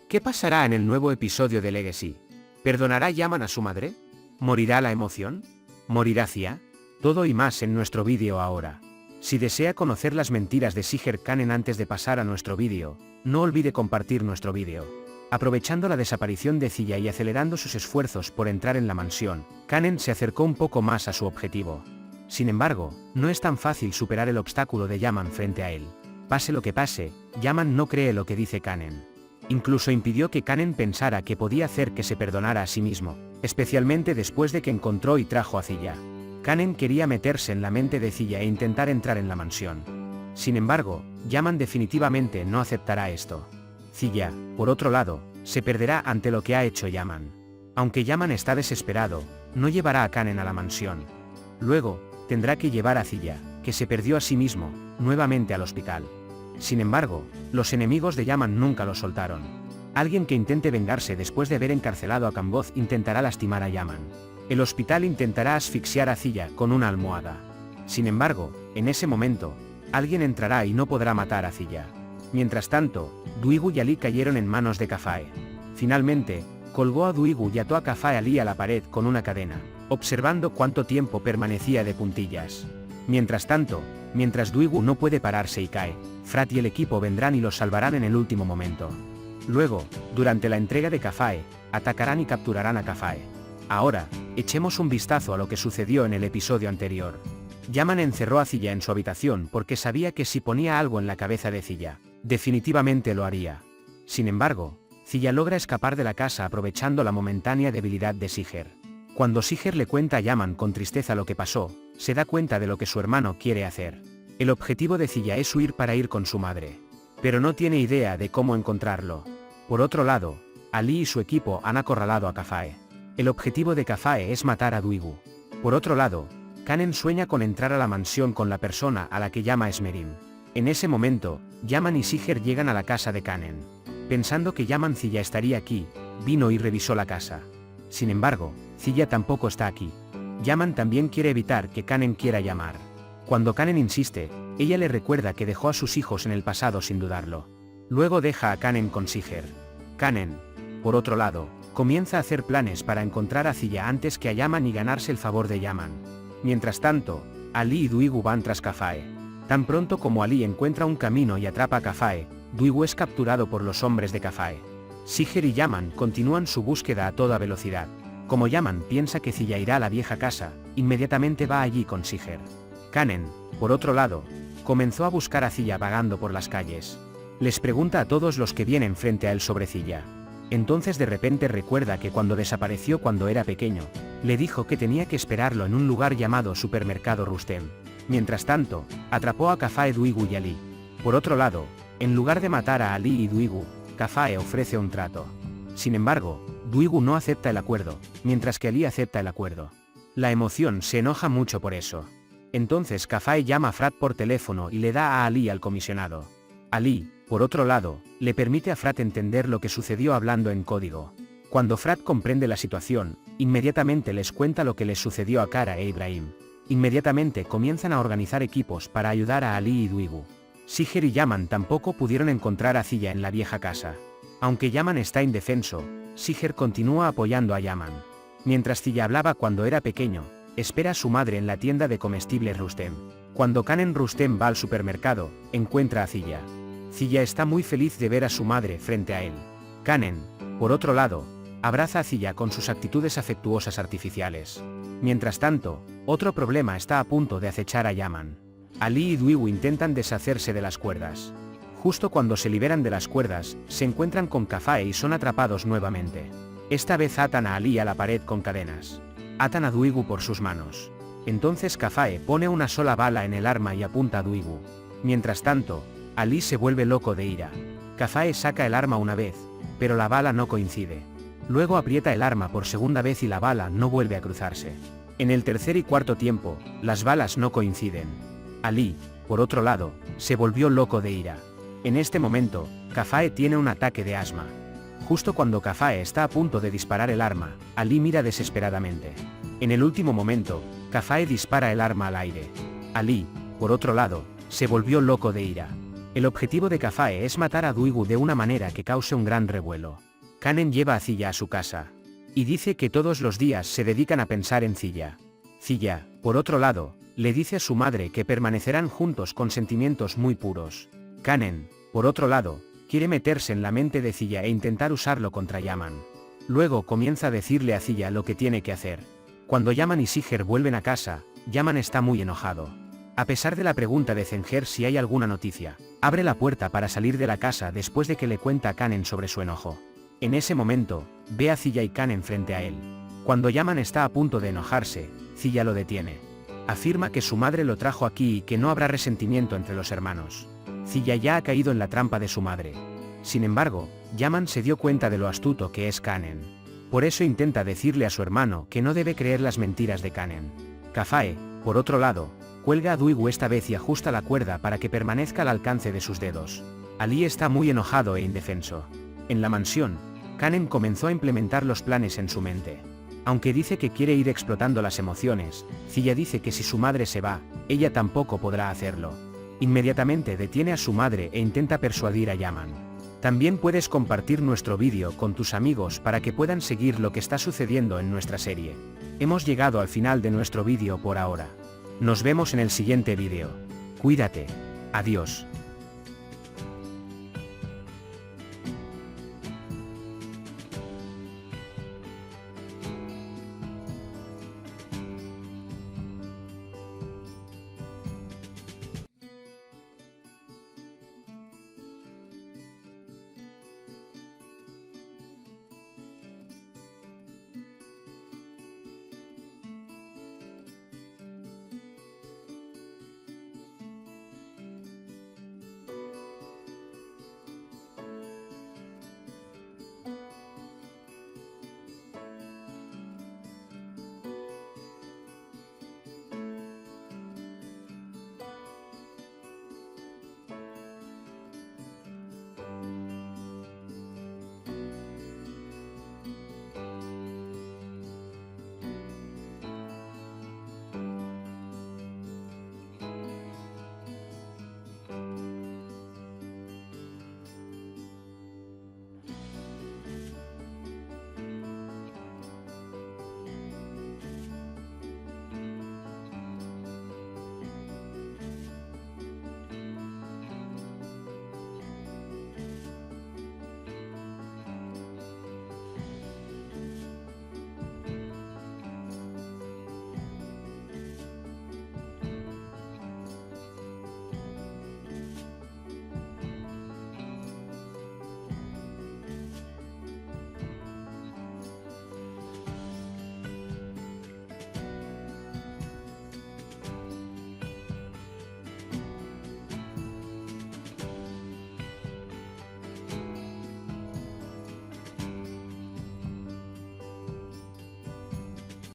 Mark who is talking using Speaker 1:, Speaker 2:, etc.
Speaker 1: ¿Qué pasará en el nuevo episodio de Legacy? ¿Perdonará Yaman a su madre? ¿Morirá la emoción? ¿Morirá Thea? Todo y más en nuestro vídeo ahora. Si desea conocer las mentiras de Siger Kanen antes de pasar a nuestro vídeo, no olvide compartir nuestro vídeo. Aprovechando la desaparición de Thea y acelerando sus esfuerzos por entrar en la mansión, Kanen se acercó un poco más a su objetivo. Sin embargo, no es tan fácil superar el obstáculo de Yaman frente a él. Pase lo que pase, Yaman no cree lo que dice Kanen. Incluso impidió que Kanen pensara que podía hacer que se perdonara a sí mismo, especialmente después de que encontró y trajo a Thea. Kanen quería meterse en la mente de Thea e intentar entrar en la mansión. Sin embargo, Yaman definitivamente no aceptará esto. Thea, por otro lado, se perderá ante lo que ha hecho Yaman. Aunque Yaman está desesperado, no llevará a Kanen a la mansión. Luego, tendrá que llevar a Thea, que se perdió a sí mismo, nuevamente al hospital. Sin embargo, los enemigos de Yaman nunca lo soltaron. Alguien que intente vengarse después de haber encarcelado a Kamboz intentará lastimar a Yaman. El hospital intentará asfixiar a Thea con una almohada. Sin embargo, en ese momento, alguien entrará y no podrá matar a Thea. Mientras tanto, Duigu y Ali cayeron en manos de Kafae. Finalmente, colgó a Duigu y ató a Kafae Ali a la pared con una cadena, observando cuánto tiempo permanecía de puntillas. Mientras tanto, mientras Duigu no puede pararse y cae, Frat y el equipo vendrán y los salvarán en el último momento. Luego, durante la entrega de Kafae, atacarán y capturarán a Kafae. Ahora, echemos un vistazo a lo que sucedió en el episodio anterior. Yaman encerró a Thea en su habitación porque sabía que si ponía algo en la cabeza de Thea, definitivamente lo haría. Sin embargo, Thea logra escapar de la casa aprovechando la momentánea debilidad de Siger. Cuando Siger le cuenta a Yaman con tristeza lo que pasó, se da cuenta de lo que su hermano quiere hacer. El objetivo de Thea es huir para ir con su madre. Pero no tiene idea de cómo encontrarlo. Por otro lado, Ali y su equipo han acorralado a Kafae. El objetivo de Kafae es matar a Duigu. Por otro lado, Kanen sueña con entrar a la mansión con la persona a la que llama Esmerim. En ese momento, Yaman y Siger llegan a la casa de Kanen. Pensando que Yaman Thea estaría aquí, vino y revisó la casa. Sin embargo, Thea tampoco está aquí. Yaman también quiere evitar que Kanen quiera llamar. Cuando Kanen insiste, ella le recuerda que dejó a sus hijos en el pasado sin dudarlo. Luego deja a Kanen con Siger. Kanen, por otro lado, comienza a hacer planes para encontrar a Thea antes que a Yaman y ganarse el favor de Yaman. Mientras tanto, Ali y Duigu van tras Kafae. Tan pronto como Ali encuentra un camino y atrapa a Kafae, Duigu es capturado por los hombres de Kafae. Siger y Yaman continúan su búsqueda a toda velocidad. Como Yaman piensa que Thea irá a la vieja casa, inmediatamente va allí con Siger. Kanen, por otro lado, comenzó a buscar a Thea vagando por las calles. Les pregunta a todos los que vienen frente a él sobre Thea. Entonces de repente recuerda que cuando desapareció cuando era pequeño, le dijo que tenía que esperarlo en un lugar llamado Supermercado Rustem. Mientras tanto, atrapó a Kafae, Duigu y Ali. Por otro lado, en lugar de matar a Ali y Duigu, Kafae ofrece un trato. Sin embargo, Duigu no acepta el acuerdo, mientras que Ali acepta el acuerdo. La emoción se enoja mucho por eso. Entonces Kafae llama a Frat por teléfono y le da a Ali al comisionado. Ali, por otro lado, le permite a Frat entender lo que sucedió hablando en código. Cuando Frat comprende la situación, inmediatamente les cuenta lo que les sucedió a Kara e Ibrahim. Inmediatamente comienzan a organizar equipos para ayudar a Ali y Duigu. Siger y Yaman tampoco pudieron encontrar a Thea en la vieja casa. Aunque Yaman está indefenso, Siger continúa apoyando a Yaman. Mientras Thea hablaba cuando era pequeño, espera a su madre en la tienda de comestibles Rustem. Cuando Kanen Rustem va al supermercado, encuentra a Thea. Thea está muy feliz de ver a su madre frente a él. Kanen, por otro lado, abraza a Thea con sus actitudes afectuosas artificiales. Mientras tanto, otro problema está a punto de acechar a Yaman. Ali y Duigu intentan deshacerse de las cuerdas. Justo cuando se liberan de las cuerdas, se encuentran con Kafae y son atrapados nuevamente. Esta vez atan a Ali a la pared con cadenas. Atan a Duigu por sus manos. Entonces Kafae pone una sola bala en el arma y apunta a Duigu. Mientras tanto, Ali se vuelve loco de ira. Kafae saca el arma una vez, pero la bala no coincide. Luego aprieta el arma por segunda vez y la bala no vuelve a cruzarse. En el tercer y cuarto tiempo, las balas no coinciden. Ali, por otro lado, se volvió loco de ira. En este momento, Kafae tiene un ataque de asma. Justo cuando Kafae está a punto de disparar el arma, Ali mira desesperadamente. En el último momento, Kafae dispara el arma al aire. Ali, por otro lado, se volvió loco de ira. El objetivo de Kafae es matar a Duigu de una manera que cause un gran revuelo. Kanen lleva a Ziya a su casa. Y dice que todos los días se dedican a pensar en Ziya. Ziya, por otro lado, le dice a su madre que permanecerán juntos con sentimientos muy puros. Kanen, por otro lado, quiere meterse en la mente de Ziya e intentar usarlo contra Yaman. Luego comienza a decirle a Ziya lo que tiene que hacer. Cuando Yaman y Siger vuelven a casa, Yaman está muy enojado. A pesar de la pregunta de Zenger si hay alguna noticia, abre la puerta para salir de la casa después de que le cuenta a Kanen sobre su enojo. En ese momento, ve a Ziya y Kanen frente a él. Cuando Yaman está a punto de enojarse, Ziya lo detiene. Afirma que su madre lo trajo aquí y que no habrá resentimiento entre los hermanos. Ziya ya ha caído en la trampa de su madre. Sin embargo, Yaman se dio cuenta de lo astuto que es Kanen. Por eso intenta decirle a su hermano que no debe creer las mentiras de Kanen. Kafae, por otro lado, cuelga a Duigu esta vez y ajusta la cuerda para que permanezca al alcance de sus dedos. Ali está muy enojado e indefenso. En la mansión, Kanen comenzó a implementar los planes en su mente. Aunque dice que quiere ir explotando las emociones, Ziya dice que si su madre se va, ella tampoco podrá hacerlo. Inmediatamente detiene a su madre e intenta persuadir a Yaman. También puedes compartir nuestro vídeo con tus amigos para que puedan seguir lo que está sucediendo en nuestra serie. Hemos llegado al final de nuestro vídeo por ahora. Nos vemos en el siguiente vídeo. Cuídate. Adiós.